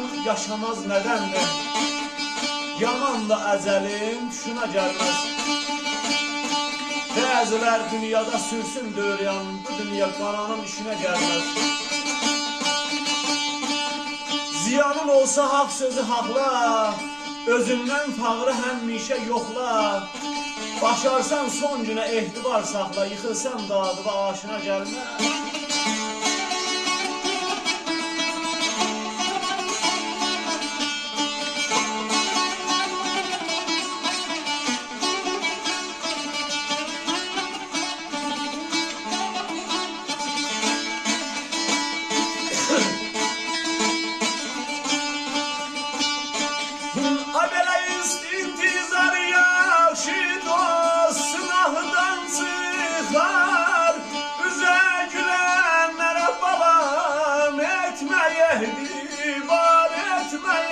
bilməm yaşamaz nədəndir. Yaman da əcəlim şuna gəlməz. Bəzilər dünyada sürsün dövryan, bu dünya qaranın işinə gəlməz. Ziyanın olsa haq sözü haqla, özündən fağrı həmişə yoxla. Başarsan son günə ehtibar saxla, yıxılsan dadıva aşına gəlməz.